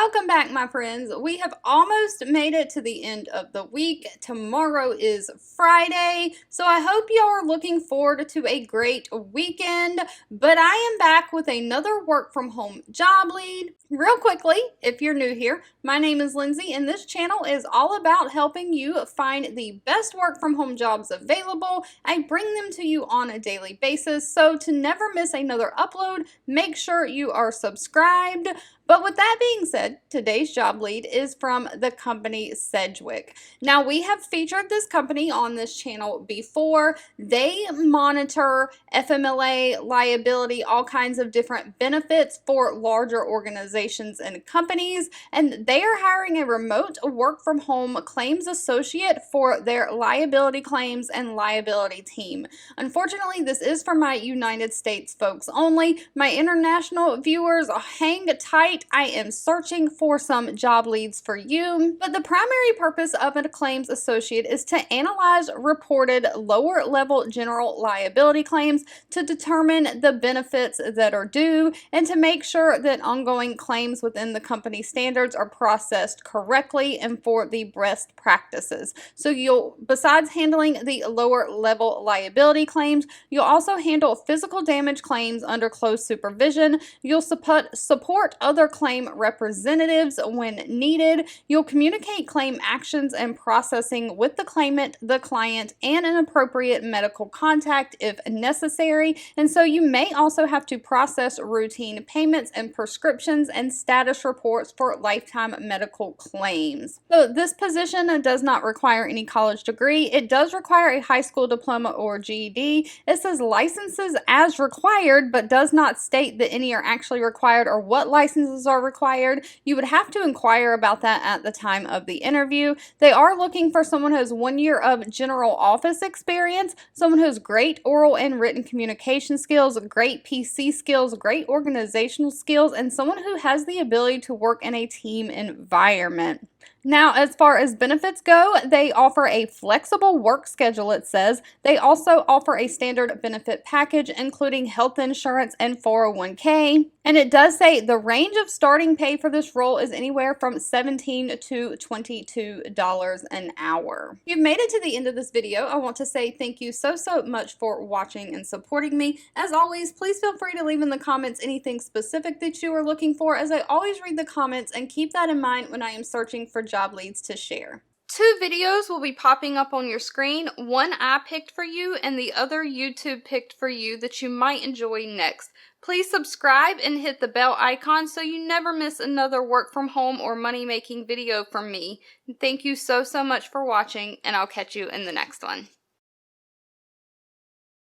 Welcome back, my friends. We have almost made it to the end of the week. Tomorrow is Friday, so I hope y'all are looking forward to a great weekend. But I am back with another work from home job lead. Real quickly, if you're new here, my name is Lindsay, and this channel is all about helping you find the best work from home jobs available. I bring them to you on a daily basis, so to never miss another upload, make sure you are subscribed. But with that being said, today's job lead is from the company Sedgwick. Now, we have featured this company on this channel before. They monitor FMLA, liability, all kinds of different benefits for larger organizations and companies, and they are hiring a remote work from home claims associate for their liability claims and liability team. Unfortunately, this is for my United States folks only. My international viewers, hang tight. I am searching for some job leads for you, but the primary purpose of a claims associate is to analyze reported lower level general liability claims to determine the benefits that are due and to make sure that ongoing claims within the company standards are processed correctly and for the best practices. So besides handling the lower level liability claims, you'll also handle physical damage claims under close supervision. You'll support other claim representatives when needed. You'll communicate claim actions and processing with the claimant, the client, and an appropriate medical contact if necessary. And so you may also have to process routine payments and prescriptions and status reports for lifetime medical claims. So this position does not require any college degree. It does require a high school diploma or GED. It says licenses as required, but does not state that any are actually required or what licenses are required. You would have to inquire about that at the time of the interview. They are looking for someone who has 1 year of general office experience, someone who has great oral and written communication skills, great PC skills, great organizational skills, and someone who has the ability to work in a team environment. Now, as far as benefits go, they offer a flexible work schedule, it says. They also offer a standard benefit package, including health insurance and 401k. And it does say the range of starting pay for this role is anywhere from $17 to $22 an hour. If you've made it to the end of this video, I want to say thank you so much for watching and supporting me. As always, please feel free to leave in the comments anything specific that you are looking for, as I always read the comments and keep that in mind when I am searching for job leads to share. 2 videos will be popping up on your screen. One I picked for you and the other YouTube picked for you that you might enjoy next. Please subscribe and hit the bell icon so you never miss another work from home or money making video from me. Thank you so much for watching, and I'll catch you in the next one.